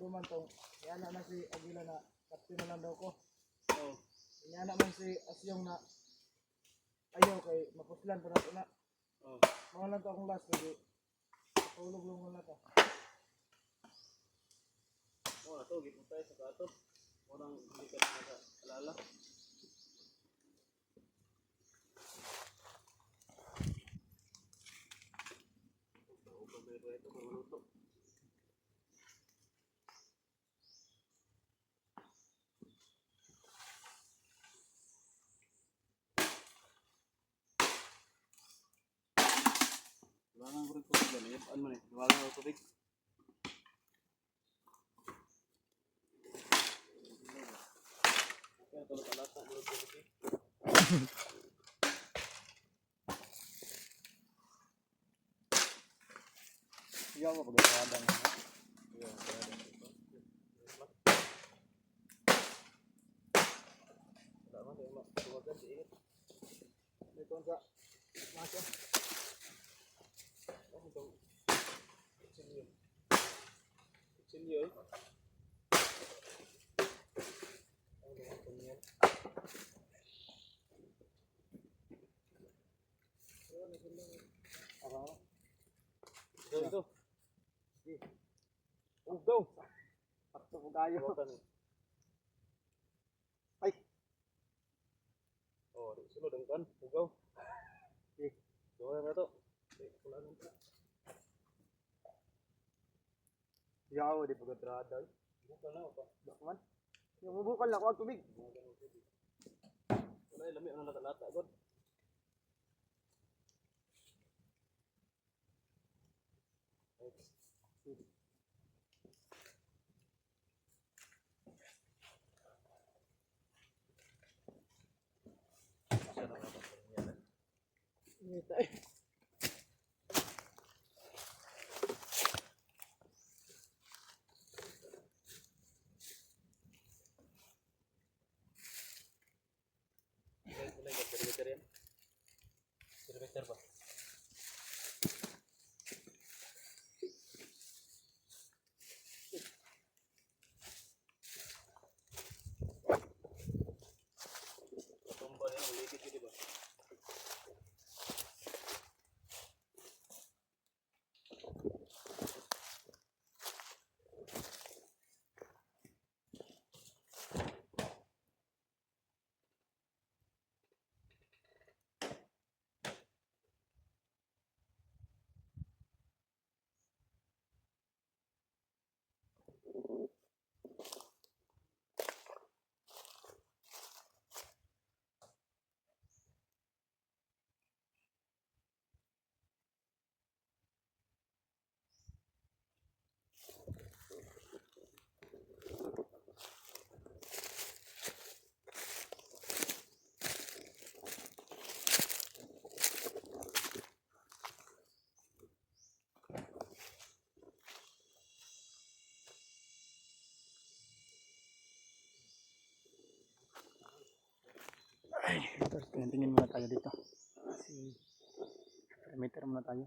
duman tong yan na si Aguila na kapti na lang daw ko. Oh. Yan naman si Asyong na ayaw kay mapuslan pa na ito na. Oh. Mga lang to akong last kasi tulog lang na to. Oh, ato gipon tayo sa kato. Orang hindi ka na naalala. Ito maluto. Luwangan ko rin ko ganyan. Ano man eh? Luwangan ko tubig. Kaya tulog alata. Tulog tubig. Ayaw mo pag-iwadan na. Ayaw, kaya dito. Wala man, kaya tuwagan si Init. May konsa. Masya. Ano itong kutsilyo? Kutsilyo eh? Ano naman ito niyan? Ito. Ugaw. Pakto ko kayo. Tawagan eh. Ay. Oh, sunod ang kan. Ugaw. Eh. Tawagan na ito. Kulaan mo pa. Yaw, di pag-atrada. Bukan na pa. Bakman. Yung mabukal na ako ang tubig. Wala yung lami. Ano lata-lata agad? Servitor ba? Patumba yan, uligid yun diba? Tapos tingin muna tayo dito. Kasi perimeter muna tayo.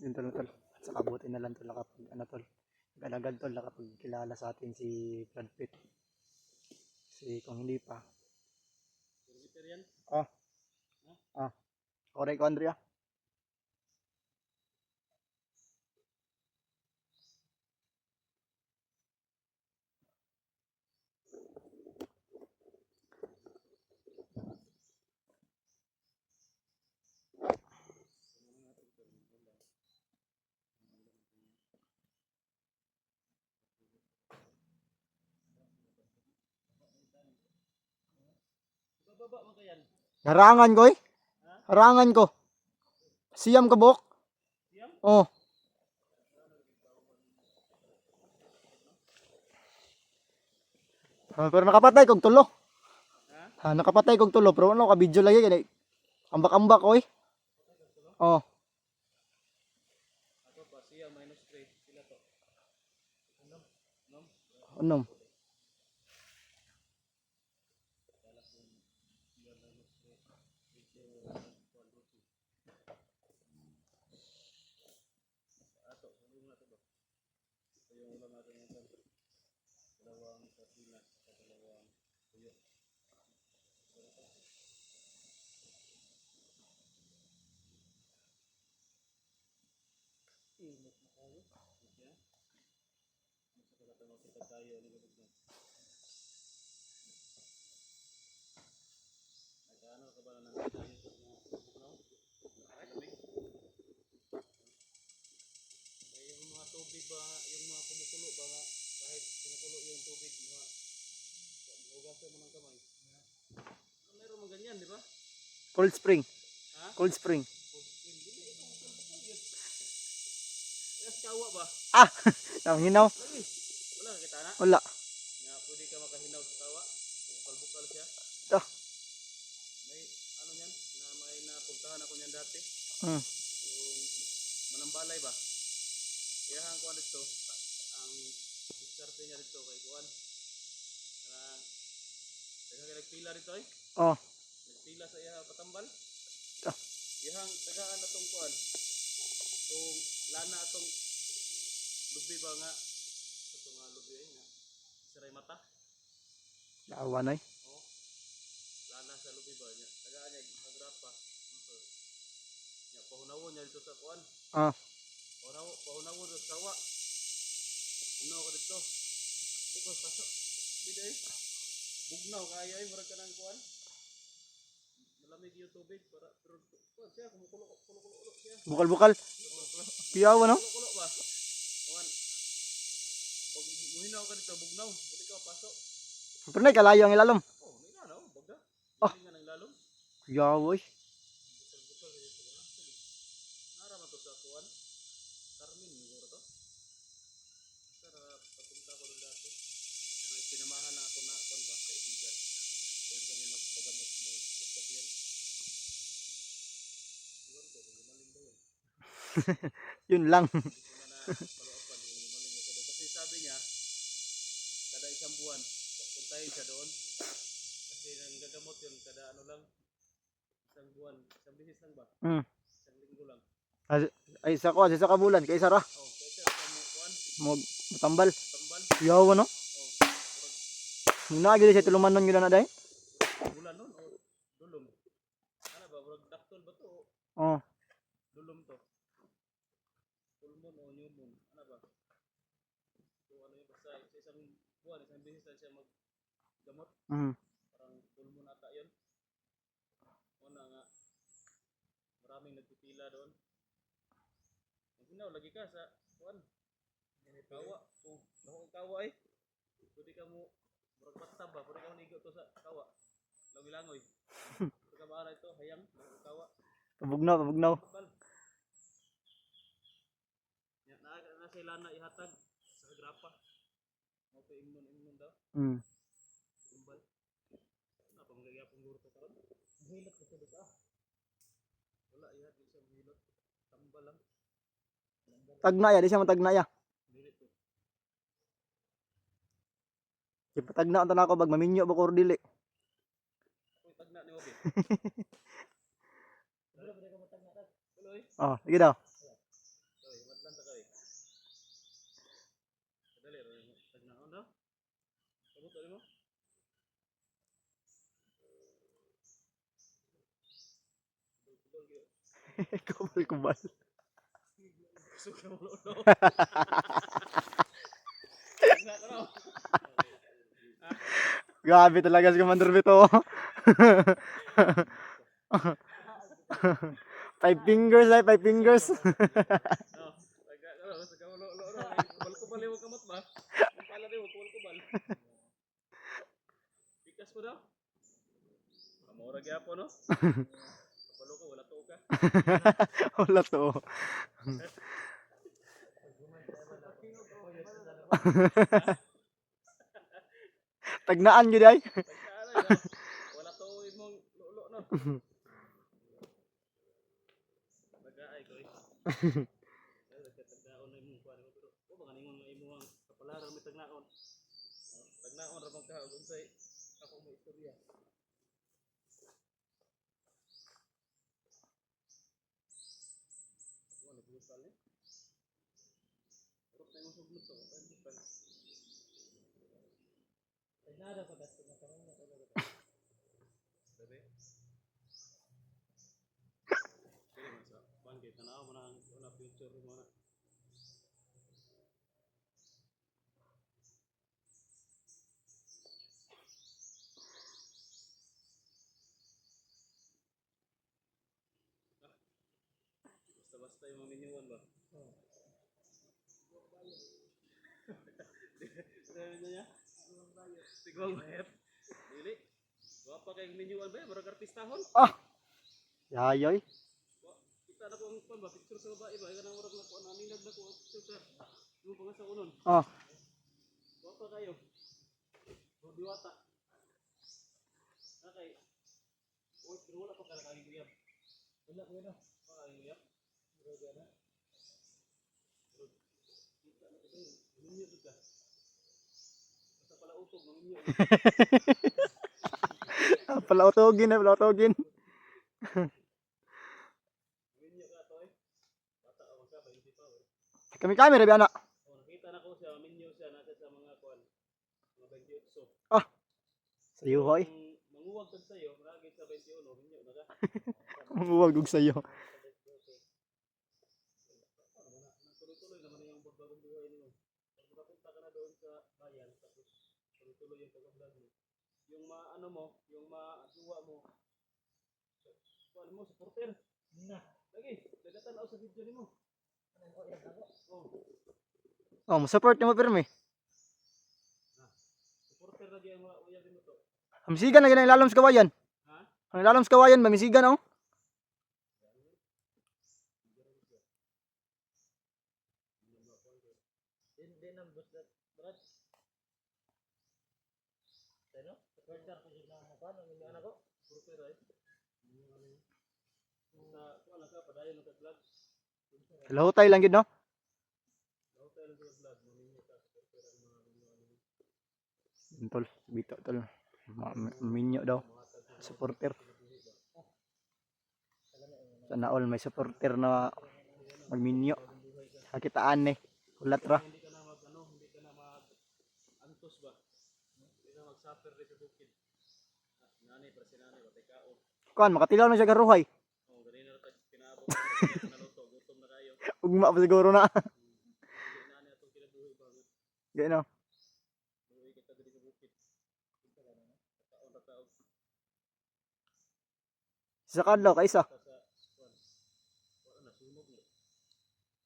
Yun tol tol. At saka buti na lang tol kapag ano tol. Agad-agad tol kapag kilala sa atin si Brad Pitt. Si kung hindi pa. Kilometer yan. Correct ko Andrea. Bababa mo kayan. Harangan ko eh. Harangan ko. Siyam ka bok. Siyam? Oh. Pero nakapatay kog tulo. Ha? Nakapatay kog tulo pero ano ka video lagi kani. Ambak-ambak ko eh. Oh. Ako pa siya minus 3 sila to. Ano? Nom? Unom. Ato, yung na to ba? Ito yung ulam natin ito. Dalawang sardinas at dalawang tuyo. Init na tayo. Yan. Mas nakatanaw kita tayo ni gabog na. Nagkaano ka ba na tayo sa mga no? Lamig. Yung mga tubig ba, yung mga kumukulo ba nga, kahit kumukulo yung tubig, mga hugasan mo ng kamay. Meron mga ganyan, di ba? Cold spring. Ha? Cold spring. Yes, kawa ba? Ah. Nang hinaw. Lagi. Wala ka kita na? Wala. Nga, pwede ka makahinaw sa kawa. Bukal-bukal siya. Ito. May, ano yan, na may napuntahan ako niyan dati. Hmm. Yung manambalay ba? Iyahan ko dito. Ang diskarte niya dito kay Kuan. Nagpila dito eh. Oh. Nagpila sa iya patambal. Ito. Iyang tagaan atong Kuan. Itong lana atong lubi ba nga. Ito nga lubi eh nga. Siray mata. Lawan ay. Oh. Lana sa lubi ba niya. Tagaan niya agrapa. Nya pahunawon niya dito sa Kuan. Ah. Pahunawon sa kawa. Punaw ka dito. Dito pasok. Bida eh. Bugnaw kaya ay murag ka ng Kuan. Malamig yung tubig para pero Kuan siya kumukulo siya. Bukal-bukal. Piyaw no? Kulo ba? Kuan. Pag muhinaw ka dito bugnaw, pwede ka pasok. Pero na kalayo ang ilalom. Oh, may na no, baga. Ah. Hindi nga nang lalom. Piyaw oy. Nara man to sa Kuan. Carmen siguro to. Para papunta ko rin dati. May pinamahan na ako na Kuan ba kaibigan. Doon kami magpagamot may kasapyan. Siguro ko, gumaling daw yun. Yun lang. Hindi ko na follow-upan yung gumaling na siya doon. Kasi sabi niya, kada isang buwan, puntahin siya doon. Kasi nang gagamot yun, kada ano lang, isang buwan, isang bihis lang ba? Hmm. Isang linggo lang. Ay isa ko, isa ka bulan kay Sara. Oh, kaya siya mo kuan, Mo matambal. tambal. Piyaw no? Oh, Muna gid siya tulumanon gyud na day. bulan nun o dulom. Ano ba, murag daktol ba to? Oh. Dulom to. Pulmon o pneumonia. Ano ba? So ano yung basta sa isang buwan, isang bihis lang siya maggamot. Mm. Parang pulmon ata yun. Una nga, maraming nagpipila doon. Maginaw, lagi ka sa kuan. Kawa. Oh, bako kawa eh. Pwede ka mo, murag batab ba? Pwede ka mo nigo to sa kawa. Langoy-langoy. Pwede ka ba ito? Hayang, bako kawa. Pabugnaw. Kapal. Yan, na sa ilana ihatag sa grapa. Okay, imnon daw. Mm. Tumbal. Ano pang nagyapong guro to karon? Hilot ko sa dito ah. Wala ihat di siya hilot. Tambal lang. Tagna ya, di siya matagna ya. Dili to. Di patagna ta nako bag maminyo ba ko dili. Uy, tagna ni Obi. Wala ba ka matagna tag? Tuloy. Oh, sige daw. Ano? Kamot ano mo? Kubal gyud. Kubal-kubal. Gusto ka mo ulo. Tagna ka raw. Grabe talaga si Commander Vito. 5 fingers ay 5 fingers. No. Tagna ka raw. Gusto ka mo ulo. Kubal-kubal yung kamot ba? Yung pala din mo, kubal-kubal. Pikas mo daw. Amora gyapon no? Kabalo ka, wala to ka. Wala to. Tagnaan gyud ay. Tagkaan ay no? Wala to imong lulo no? Nag-aay ko eh. Tagnaon na imong kuan mo pero o baka ningon nga imong kapalaran mi tagnaon. Tagnaon ra bang ka ug unsay ako mo istorya. Wala brutal ni. Pero tayo sugod to, tayo brutal. Tagnada pa das na tanong na talaga. Bebe. Sige man sa bangkit tanaw mo na future mo na. Basta-basta yung mga minyuan ba? Oo. Sabi niya? Tigwang bayad. Dili. Wapa kay minyuan ba? Murag artistahon. Ah. Yayoy. Kita na ko ang pan ba? Picture sa babae ba? Kanang murag na ko naminag na ko ang picture sa yung pangasawa unon. Ah. Wapa kayo. Diwata. Okay. Oy, pero wala pa kala kang giyab. Wala ko na. Wala kang giyab. Pero na. Kita na ko minyo ka. Basta pala utog ng minyo. Palautogin na, palautogin. Minyo ka to eh. Bata ka magka 20 pa. Kami camera bi ana. Oh, nakita na ko siya, minyo siya nasa sa mga kuan. Mga 28. Ah. Sayo hoy. Manguwag tag sayo, maragi sa 21, minyo na ka. Manguwag og sayo. Tuloy-tuloy naman yung pagbagong buhay niyo. Pag makapunta ka na doon sa bayan, tapos tuloy-tuloy yung pag-vlog mo. Yung ano mo, yung masuwa mo. Kuan mo, supporter. Na. Lagi, dagatan ako sa video nimo. Oh. Oh, mo support mo pirmi. Supporter lagi ang uyab mo to. Misigan na ganang ilalom sa kawayan. Ha? Ang ilalom sa kawayan, mamisigan oh. Hindi nang gusto. Brad. Ano? Supporter ko yung mga paano yung anak ko? Supporter ay. Sa kuan ka padayon ka vlog. Lahutay lang gid no. Lahutay lang ka vlog, maminyo ka supporter ang mga Tol, bito tol. Minyo daw. Supporter. Sana all may supporter na magminyo. Kakitaan eh. Ulat ra. hindi ka na hindi ka na mag-antos ba? Hindi ka mag-suffer dito sa bukid. Nanay, para si nanay, batay kao. Kuan makatilaw na siya karuhay. Oh, ganina na kinaabot na luto, gutom na kayo. Ugma pa siguro na. Hindi nanay atong kinabuhi ba? Gano. Buhay ka dito sa bukid. Kita ka na, taon ra taog. Sa kadlaw kaisa. Sa kuan. Wala na sunog mo.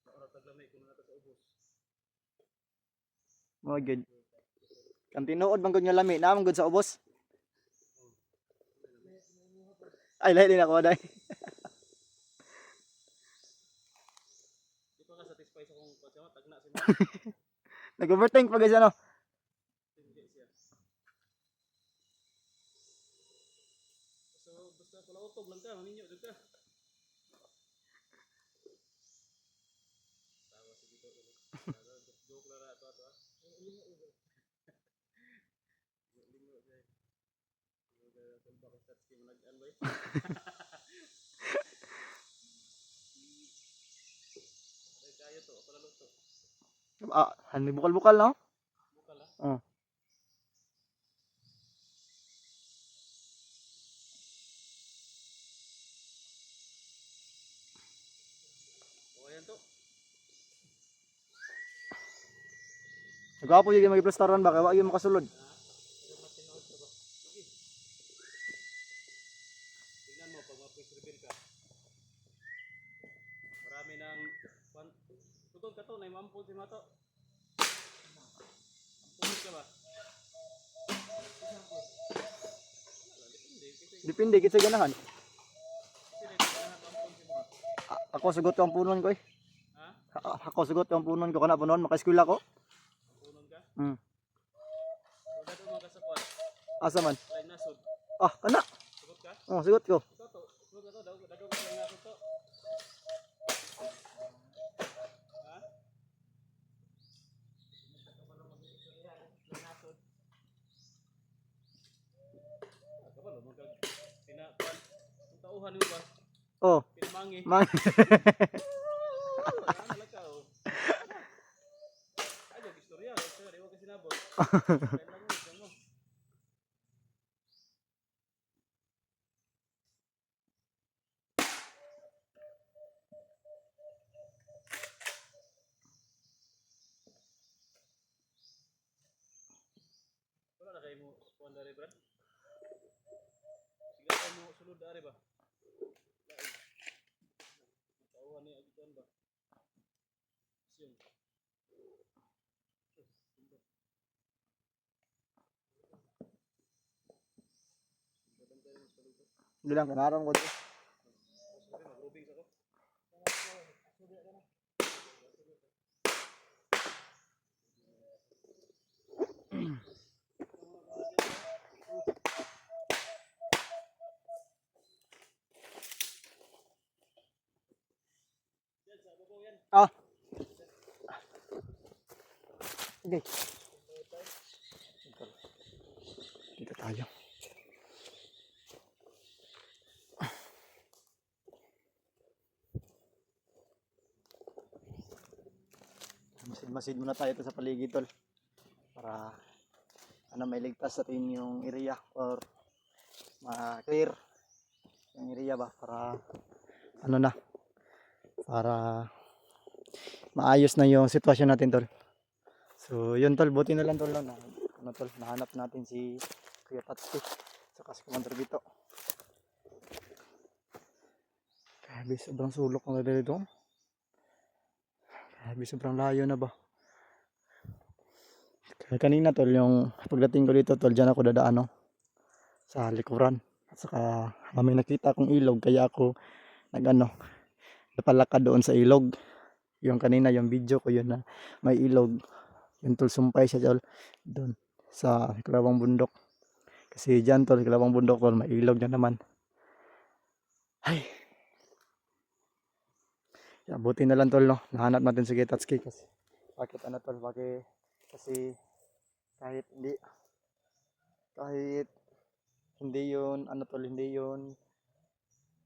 Taon ra taglamay kung nata sa ubos. Mo gid. Kan tinuod man gud nga lami, naman gud sa ubos. Ay lahi din ako day. Di pa ka satisfied sa kung pagsama tagna si mo. Nag-overthink pa guys ano. Hindi siya. Basta pala utog lang ka, maminyo dito ka. Tawa si dito. Joke lang na ato. Lingo siya. Tulba ka stats kayo nag-an ba? Ay kayo to, pala luto. Ah, hani bukal-bukal no? Bukal ah. Oh. O ayan to. Nagwapo yung mag-plastaran ba? Kaya wag yung makasulod. Tingnan mo pag ma-quick reveal ka. Marami ng tutod ka to, na imampun si Mato. Ampun ka ba? Depende kita sa ganahan. Kasi na ampun si Mato. Ako sugot ko ang punon ko eh. Ha? Ako sugot ko ang punon ko kana punon maka-eskwela ko. Ampunon ka? Hmm. O dato mga kasakwan. Asa man? Lain nasod. Ah, kana. Sugot ka? Oh, sugot ko. Ito to. Sugot ka to. Dato ka lain nasod to. Ha? Kabalo magkag pinakuan. Kung tauhan mo ba? Oh, Pinamangi. man. Ano lang ka oh. Ay, yung istorya. Di mo kasi nabot. Kain lang mo. Diyan mo. Wala na kayo mo kuhan dari Brad? Sige kayo mo sulod dari ba? Lain. Tauhan ni agitan ba? Siyong. Babantay mo sa lupa. Bilang kanaron ko. Sabi mag-rubing sa ko. Yan sa babaw yan. Ah. Okay. Dito tayo. Masid muna tayo ito sa paligid tol. Para mailigtas natin yung area or ma-clear yung area ba para para maayos na yung sitwasyon natin tol. So yun tol, buti na lang tol na nahanap natin si Kuya Tatsuki saka si Commander Bito. Grabe, sobrang sulok na dito. Grabe, sobrang layo na ba. Kaya kanina tol, yung pagdating ko dito tol, dyan ako dadaan sa likuran. At saka may nakita akong ilog kaya ako napalakad doon sa ilog. Yung kanina yung video ko yun na may ilog. Yung tol, sumpay siya tol doon sa Kalawang Bundok. Kasi dyan tol, Kalawang Bundok tol, may ilog na naman. Ay. Ya, buti na lang tol no. Nahanap natin si Getatsuki kasi bakit tol, kasi kahit hindi yun tol, hindi yun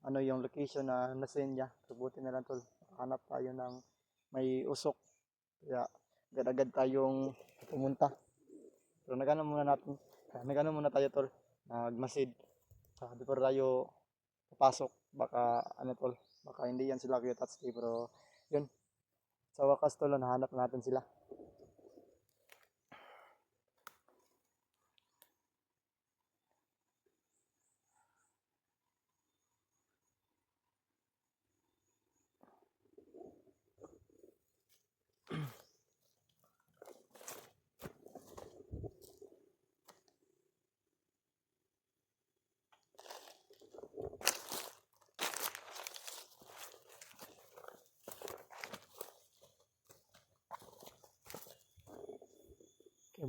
yung location na nasend niya. So, buti na lang tol, hanap tayo ng may usok. Kaya agad-agad tayong pumunta. Pero nagano muna tayo tol, nagmasid. Before tayo papasok, baka tol, baka hindi yan sila Kuya Tatsuki, pero yun, sa wakas tol, nahanap natin sila.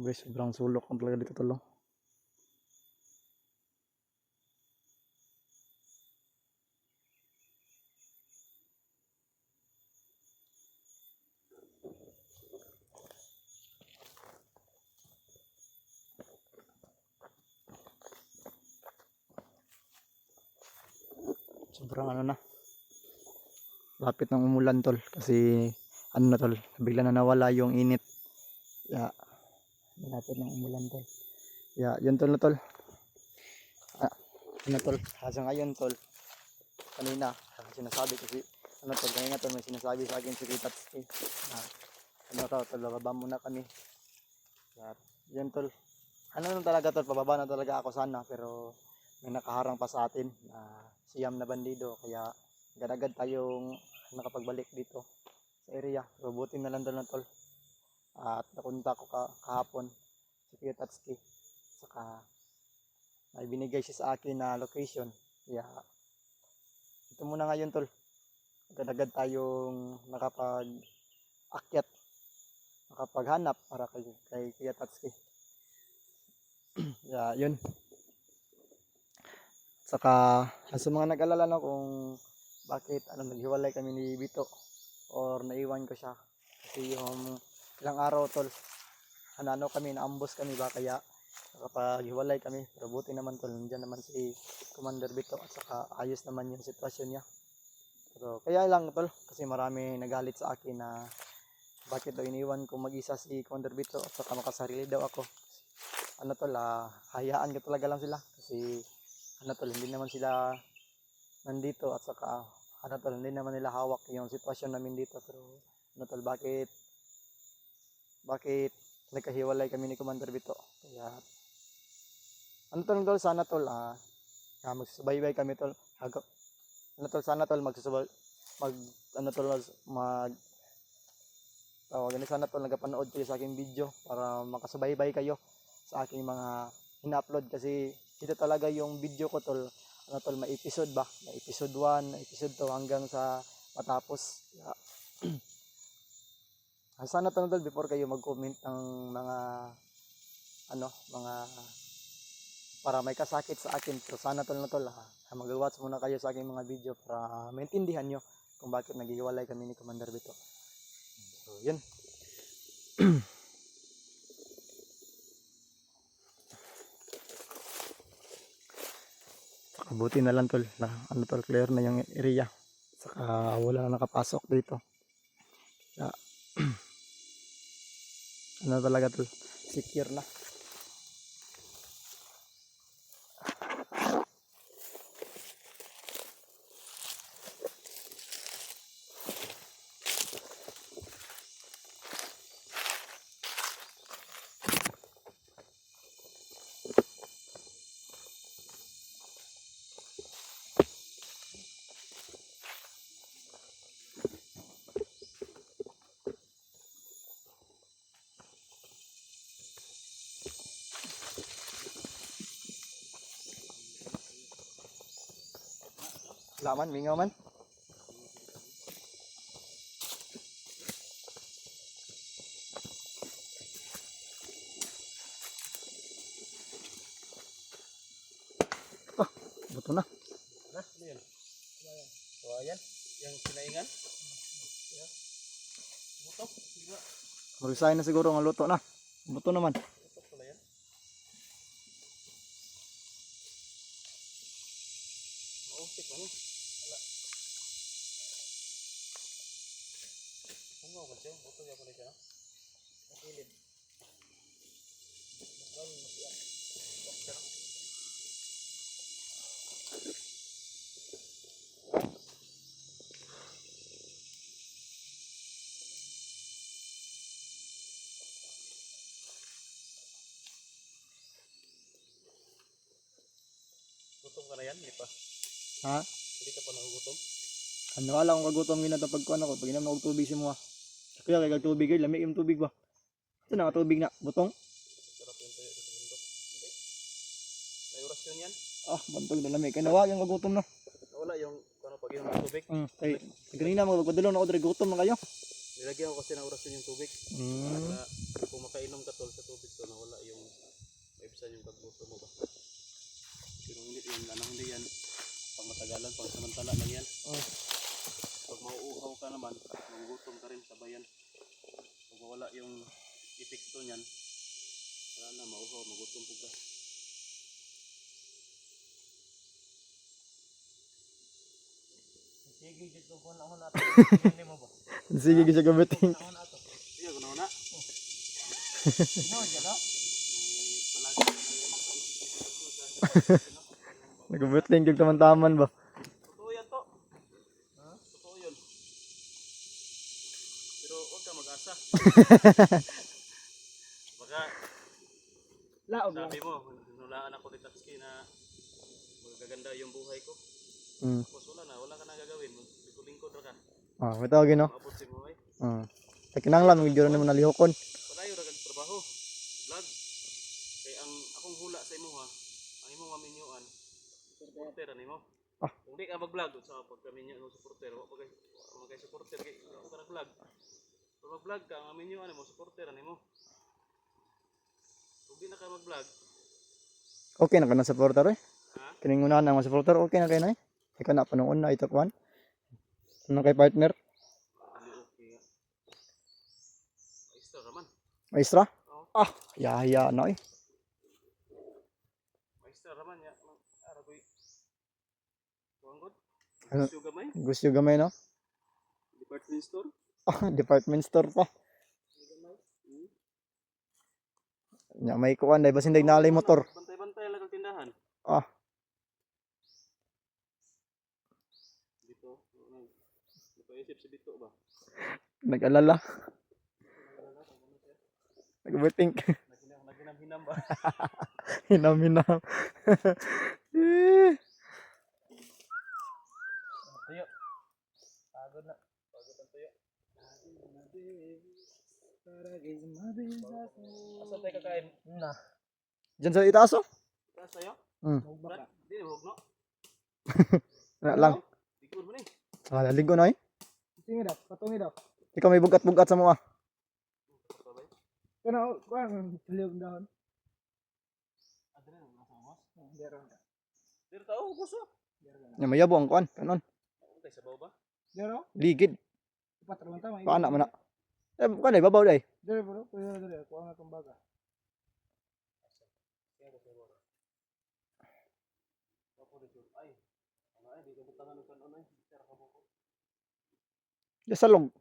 Kaya sobrang sulok ang talaga dito tol. Sobrang lapit ng umulan tol, kasi tol, bigla na nawala yung init. Kaya malapit ng umulan tol. Yeah, yun tol na tol. Ano tol, sa ngayon tol, kanina, sinasabi kasi, ano tol, kanina tol, may sinasabi sa akin si Tita Tski. Ano raw tol, bababa muna kami. Yan tol. Ano na talaga tol, pababa na talaga ako sana, pero may nakaharang pa sa atin na siyam na bandido, kaya agad-agad tayong nakapagbalik dito sa area. So buti na lang tol na tol. At nakunta ko kahapon si Tita Tski. Saka may binigay siya sa akin na location. Kaya ito muna ngayon tol. Agad-agad tayong nakapag-akyat, nakapaghanap para kay Kuya Tatsuki. Yun. Saka sa mga nag-alala na kung bakit naghiwalay kami ni Bito or naiwan ko siya. Kasi yung ilang araw tol, kami, naambos kami ba kaya nakapaghiwalay kami. Pero buti naman tol, nandiyan naman si Commander Bito at saka ayos naman yung sitwasyon niya. Pero kaya lang tol, kasi marami nagalit sa akin na bakit daw iniwan ko mag-isa si Commander Bito at saka makasarili daw ako. Ano tol, hayaan ko talaga lang sila kasi ano tol, hindi naman sila nandito at saka ano tol, hindi naman nila hawak yung sitwasyon namin dito. Pero ano tol, bakit nagkahiwalay kami ni Commander Bito? Kaya ano tol, sana tol, magsusubaybay kami tol. Ano tol, sana tol, sana tol, nagapanood kayo sa aking video para makasubaybay kayo sa aking mga ina-upload. Kasi ito talaga yung video ko tol, ano tol, may episode ba? May episode 1, episode 2 hanggang sa matapos. Sana tol, before kayo mag-comment ng mga para may kasakit sa akin. So sana tol na tol, mag-watch muna kayo sa aking mga video para maintindihan nyo kung bakit naghiwalay kami ni Commander Bito. So yun. Saka buti na lang tol, na clear na yung area. Saka wala na nakapasok dito. Kaya, talaga tol, secure na. Laman, mingaw man. Buto na. Ano yan? So ayan, yung sinaingan. Buto, diba? Marisay na siguro ang luto na. Buto naman. Buto pala yan. Mausik ano? Wala. Ano ba siya? Buto yan pala siya. Nakilid. Gutom ka na yan, hindi pa. Ha? Hindi ka pa nagugutom. Ano wala akong kagutom ginatapag ko ano ko. Pag inom na og tubig si mo. Kaya kay tubig ay lamig yung tubig ba. Ito na tubig na butong. Sarap yung tayo sa bundok. Hindi. May orasyon yan. Bantog na lamig. Kaya nawag yung kagutom na. Wala yung pag inom ng tubig. Kay kanina magpadulong na ako dre gutom na kayo. Nilagyan ko kasi ng orasyon yung tubig. Para kung makainom ka tol sa tubig to, nawala yung maibisan yung paggutom mo ba. Pero hindi yan pang matagalan, pang samantala lang yan. Pag mauuhaw ka naman, magugutom ka rin sabayan. Pag wala yung epekto niyan, wala na, mauuhaw, magutom po ka. Sige, dito ko na ako natin. Hindi mo ba? Sige gisa gabiting. Iya, ko na. Nagubutling yung taman-taman ba? Totoo yan to. Totoo yun. Pero huwag ka mag-asa. Baka sabi mo, nulaan ako ni Tatsuki na magaganda yung buhay ko. Tapos wala ka na gagawin. Lingkod ra ka. May tawagin no? Maabot si buhay. Ay kinahanglan mo gyud na mo nalihokon. Padayo ra kag trabaho. Vlog. Kay ang akong hula sa imo ha, ang imong maminyuan. Supporter ani mo. Kung di ka mag-vlog sa pagkaminyo ng supporter, wa pa kay supporter kay ako ka nag-vlog. Kung mag-vlog ka, ang maminyuan mo supporter ani mo. Kung di na ka mag-vlog, Okay na ka na supporter eh. ha? Kining una na mga supporter okay na kay na eh. Ikaw na panuon na ito kwan. Ano kay partner? Dili okay nga. Maestra raman. Maestra? Oo. Yaya na eh. Maestra raman ya. Ara koy. Tuanggod. Ano? Gusto gamay. Gusto gamay no? Department store. Department store pa. Nya may kuan dai basin dag nalay motor. Bantay-bantay lang ang tindahan. Dito. Napaisip si Bito ba? Nag-alala. Nag-overthink. Naginam-hinam ba? Hinam-hinam. Tuyo. Pagod na. Pagod ang tuyo. Asan tayo kakain? Na. Diyan sa itaas oh. Taas tayo? Brad, di na hugno. Na lang. Ligur mo ni. Laligo na eh. Patungi daw. Ikaw may bugat-bugat sa mga. Kano, kuang tulog dahon. Adre na nasa mas. Dero. Dito tao gusto. Nya mayabo ang kuan kanon. Tay sabaw ba? Dero, Ligid. patron ta may. Paana man na. Kuan dai babaw dai. Dero bro, dero, kuang atong baga. Ay. Ano ay di ka butangan ng kanon ay. Tara ka mo ko. Salog.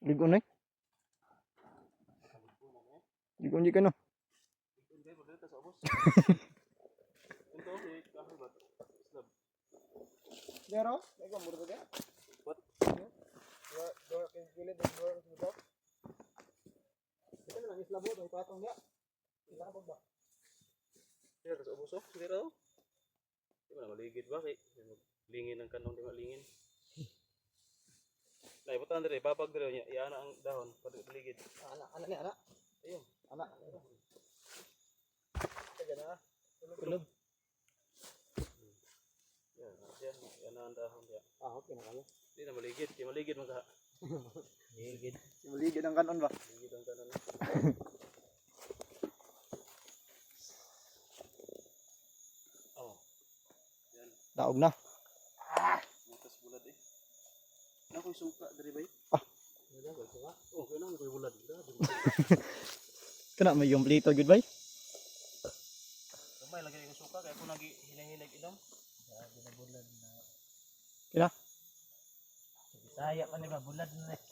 Ligo na eh. Ligo hindi ka no. Hindi mo dito sa ubos. Ito si kahoy ba? Slab. Dero, may kuang buro dia. What? Dero kay gilid dero dito. Ito lang islabo do patong dia. Ila ba? Dito sa ubos oh. Dito. Di ba maligid ba kay lingin ang kanong di malingin. Nay butan dire babag dire nya iana ang dahon paligid. Ana ni ana. Ayun. Ana. Kaya na. Tulog. Yan ang dahon dia. Okay na kami. Di na maligid, kay maligid man ka. Maligid. Maligid ang kanon ba? Maligid ang kanon. Oh. Yan, Daog na. mutas bulad eh. Na koy suka diri bay. Wala ko suka. Oh, kana koy bulad. Kana may yung plito good bay. Kamay lagi ko suka kay ako nagi hinay-hinay inom. Bulad na. Kina? Bisaya pa ni ba bulad na. Ito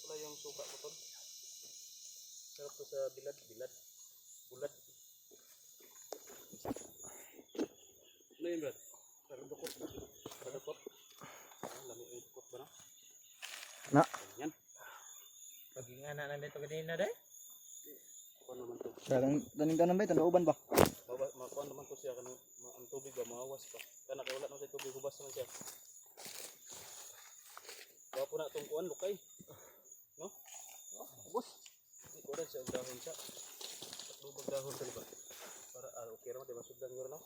pala yung suka ko tol. Sarap to sa bilad. Bulad. Ano yun, Brad? Parang dukot. Lami yung dukot ba na? Na. Yan. Pagingana na dito kanina dai. Kuan naman to. Daning tanan bay tandauban ba? Makuan naman to siya kanang ang tubig ba maawas pa. Kana kay wala na sa tubig hubas naman siya. Wa po na tong kuan lukay. No? Ubos. Di ko rin siya ang dahon siya. Lubog dahon sa ba? Para okay ra mo di ba sugdan guro no?